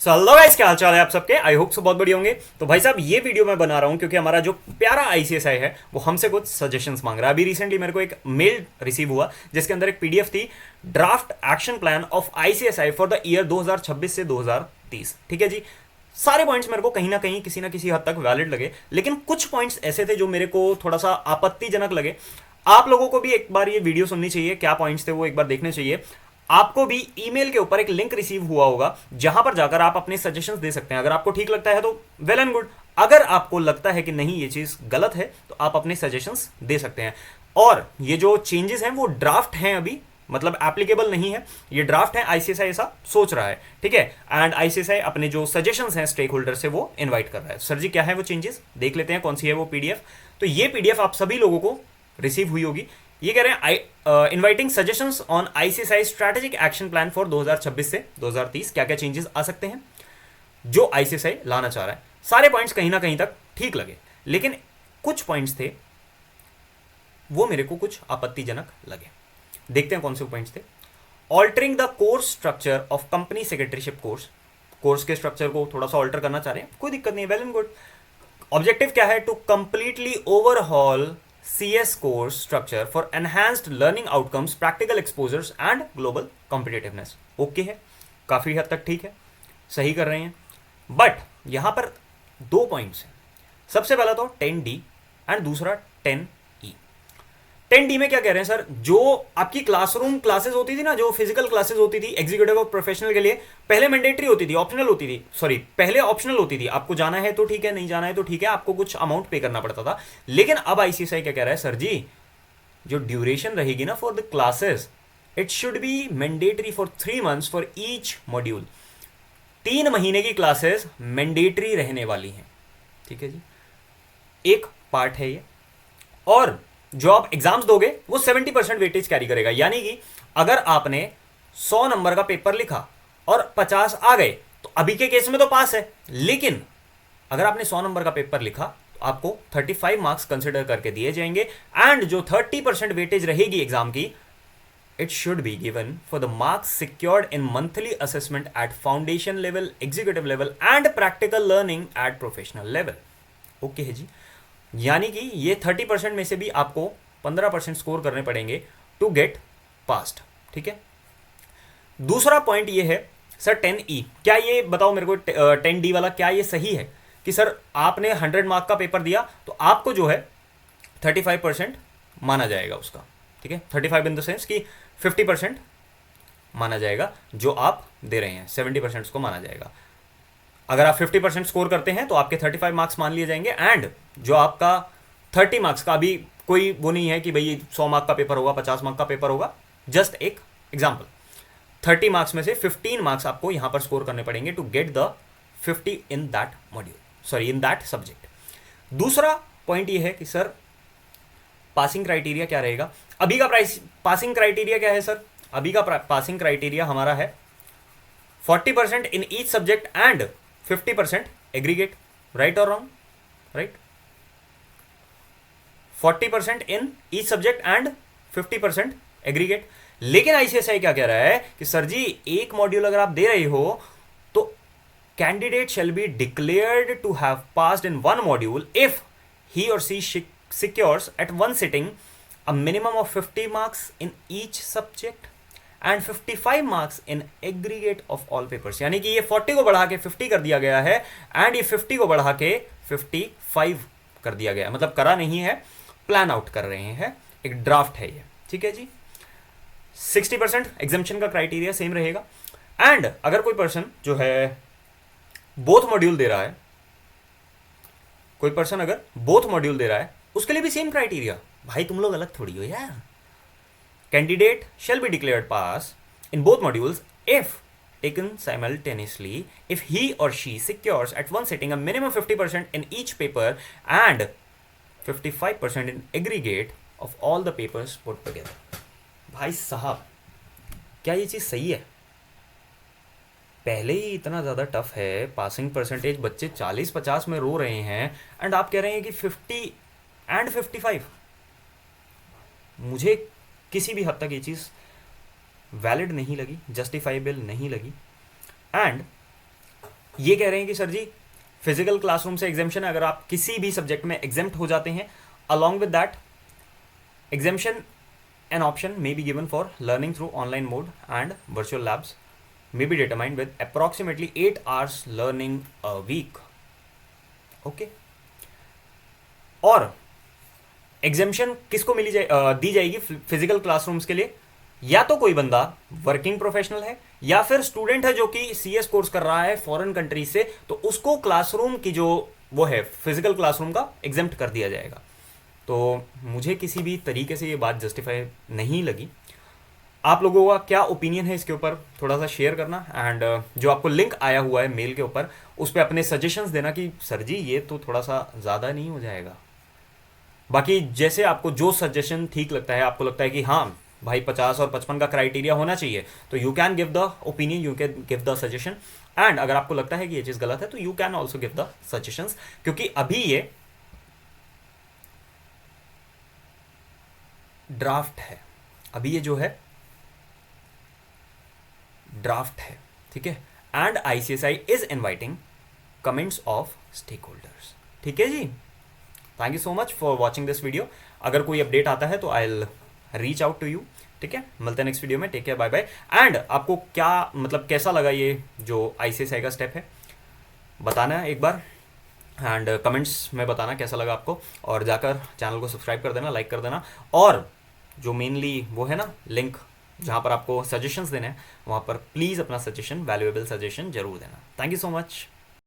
So hello guys, क्या हाल चाल है आप सबके। आई होप सो बहुत बढ़िया होंगे। तो भाई साहब ये वीडियो मैं बना रहा हूँ क्योंकि हमारा जो प्यारा आईसीएसआई है वो हमसे कुछ सजेशंस मांग रहा है। अभी रिसेंटली मेरे को एक मेल रिसीव हुआ जिसके अंदर एक पीडीएफ थी, draft action plan of ICSI for the year 2026 से 2030। ठीक है जी। सारे पॉइंट्स मेरे को कहीं ना किसी हद तक वैलिड लगे, लेकिन कुछ पॉइंट्स ऐसे थे जो मेरे को थोड़ा सा आपत्तिजनक लगे। आप लोगों को भी एक बार ये वीडियो सुननी चाहिए, क्या पॉइंट्स थे वो एक बार देखने चाहिए। आपको भी ईमेल के ऊपर एक लिंक रिसीव हुआ होगा जहां पर जाकर आप अपने सजेशंस दे सकते हैं। अगर आपको ठीक लगता है तो वेल एंड गुड, अगर आपको लगता है कि नहीं ये चीज गलत है तो आप अपने सजेशंस दे सकते हैं। और ये जो चेंजेस हैं वो ड्राफ्ट हैं, अभी मतलब एप्लीकेबल नहीं है, ये ड्राफ्ट है। आईसीएसआई ऐसा सोच रहा है, ठीक है। एंड आईसीएसआई अपने जो सजेशंस हैं स्टेक होल्डर से वो इनवाइट कर रहा है। सर जी क्या है वो चेंजेस, देख लेते हैं कौन सी है वो पीडीएफ। तो ये पीडीएफ आप सभी लोगों को रिसीव हुई होगी। ये कह रहे हैं inviting suggestions on ICSI strategic action plan for 2026 से 2030, क्या क्या चेंजेस आ सकते हैं जो आईसीएसआई लाना चाह रहा है। सारे पॉइंट्स कहीं ना कहीं तक ठीक लगे, लेकिन कुछ पॉइंट्स थे वो मेरे को कुछ आपत्तिजनक लगे। देखते हैं कौन से पॉइंट्स थे। Altering the course structure of company secretaryship course, course के स्ट्रक्चर को थोड़ा सा ऑल्टर करना चाह रहे हैं, कोई दिक्कत नहीं, वेल एंड गुड। ऑब्जेक्टिव क्या है, to completely overhaul CS course structure for enhanced learning outcomes, practical exposures and global competitiveness। Okay है, काफी हद तक ठीक है, सही कर रहे हैं। बट यहां पर दो पॉइंट्स हैं। सबसे पहला तो 10D एंड दूसरा 10E। 10D में क्या कह रहे हैं सर, जो आपकी क्लासरूम क्लासेस होती थी ना, जो फिजिकल क्लासेस होती थी एग्जीक्यूटिव और प्रोफेशनल के लिए, पहले मैंडेटरी होती थी, ऑप्शनल होती थी, सॉरी पहले ऑप्शनल होती थी। आपको जाना है तो ठीक है, नहीं जाना है तो ठीक है, आपको कुछ अमाउंट पे करना पड़ता था। लेकिन अब आईसीएसआई क्या कह रहा है, सर जी जो ड्यूरेशन रहेगी ना for the classes, it should be mandatory for 3 months for each module. 3 महीने की क्लासेस मैंडेटरी रहने वाली हैं, ठीक है जी, एक पार्ट है ये। और जो आप एग्जाम्स दोगे वो 70% वेटेज कैरी करेगा, यानी कि अगर आपने 100 नंबर का पेपर लिखा और 50 आ गए तो अभी के केस में तो पास है। लेकिन अगर आपने 100 नंबर का पेपर लिखा तो आपको 35 मार्क्स कंसिडर करके दिए जाएंगे। एंड जो 30% वेटेज रहेगी एग्जाम की, it should be given for the marks secured in monthly assessment at foundation level, executive level and practical learning at professional level. Okay है जी। यानी कि ये 30% में से भी आपको 15% स्कोर करने पड़ेंगे टू गेट पास्ट, ठीक है। दूसरा पॉइंट ये है सर 10E, क्या ये बताओ मेरे को 10D वाला क्या ये सही है कि सर आपने 100 मार्क का पेपर दिया तो आपको जो है 35% माना जाएगा उसका, ठीक है। 35 इन द सेंस कि 50% माना जाएगा जो आप दे रहे हैं, 70% उसको माना जाएगा। अगर आप 50% स्कोर करते हैं तो आपके 35 मार्क्स मान लिए जाएंगे। एंड जो आपका 30 मार्क्स का, अभी कोई वो नहीं है कि भाई 100 मार्क का पेपर होगा, 50 मार्क का पेपर होगा, जस्ट एक एग्जाम्पल। 30 मार्क्स में से 15 मार्क्स आपको यहां पर स्कोर करने पड़ेंगे to get the 50 in that module, sorry in that subject. दूसरा पॉइंट ये है कि सर पासिंग क्राइटेरिया क्या रहेगा। अभी का पासिंग क्राइटेरिया क्या है सर, अभी का पासिंग क्राइटेरिया हमारा है 40% in each subject and 50% aggregate, right और wrong, right. 40% in each subject and 50% aggregate. लेकिन आईसीएसआई क्या कह रहा है कि सर जी एक मॉड्यूल अगर आप दे रहे हो तो candidate shall be declared to have passed in one module if he और she secures at one sitting a minimum of 50 marks in each subject and 55 marks in aggregate of all papers. यानी कि ये 40 को बढ़ा के 50 कर दिया गया है एंड ये 50 को बढ़ा के 55 कर दिया गया है, मतलब करा नहीं है, प्लान आउट कर रहे हैं, एक ड्राफ्ट है ये, ठीक है जी। 60% एग्जाम्पशन का क्राइटेरिया सेम रहेगा। एंड अगर कोई पर्सन जो है बोथ मॉड्यूल दे रहा है, कोई पर्सन अगर बोथ मॉड्यूल दे रहा है उसके लिए भी सेम क्राइटेरिया। भाई तुम लोग अलग थोड़ी हो यार। Candidate shall be declared pass in both modules if taken simultaneously if he or she secures at one sitting a minimum 50% in each paper and 55% in aggregate of all the papers put together। भाई साहब क्या ये चीज़ सही है? पहले ही इतना ज़्यादा tough है, पासिंग परसेंटेज बच्चे 40-50 में रो रहे हैं एंड आप कह रहे हैं कि 50 एंड 55। मुझे किसी भी हद तक ये चीज़ वैलिड नहीं लगी, जस्टिफाइबल नहीं लगी। एंड ये कह रहे हैं कि सर जी फिजिकल क्लासरूम से एग्जामेशन है, अगर आप किसी भी सब्जेक्ट में एग्जेम्प्ट हो जाते हैं, along with that exemption an option may be given for learning through online mode and virtual labs may be determined with approximately 8 hours learning a week. Okay. और एग्जामेशन किसको दी जाएगी फिजिकल क्लासरूम्स के लिए? या तो कोई बंदा वर्किंग प्रोफेशनल है या फिर स्टूडेंट है जो कि सीएस कोर्स कर रहा है फॉरेन कंट्री से, तो उसको क्लासरूम की जो वो है फिजिकल क्लासरूम का एग्जेम्प्ट कर दिया जाएगा। तो मुझे किसी भी तरीके से ये बात जस्टिफाई नहीं लगी। आप लोगों का क्या ओपिनियन है इसके ऊपर थोड़ा सा शेयर करना, एंड जो आपको लिंक आया हुआ है मेल के ऊपर उस पर अपने सजेशंस देना कि सर जी ये तो थोड़ा सा ज़्यादा नहीं हो जाएगा। बाकी जैसे आपको जो सजेशन ठीक लगता है, आपको लगता है कि हाँ भाई 50 और 55 का क्राइटेरिया होना चाहिए, तो you can give the opinion, you can give the suggestion. And अगर आपको लगता है कि ये चीज़ गलत है तो you can also give the suggestions, क्योंकि अभी ये ड्राफ्ट है, अभी ये जो है ड्राफ्ट है, ठीक है। And ICSI is inviting comments of stakeholders, ठीक है जी। Thank you so much for watching this video. अगर कोई अपडेट आता है तो I will reach out to you, ठीक है। मिलते हैं नेक्स्ट वीडियो में, take care, bye bye. And आपको क्या मतलब कैसा लगा ये जो आईसीएसआई का स्टेप है, बताना है एक बार, एंड कमेंट्स में बताना कैसा लगा आपको, और जाकर चैनल को सब्सक्राइब कर देना, लाइक कर देना, और जो मेनली वो है ना लिंक जहाँ पर आपको सजेशंस देने हैं, वहाँ पर प्लीज़ अपना सजेशन, वैल्यूएबल सजेशन जरूर देना। Thank you so much.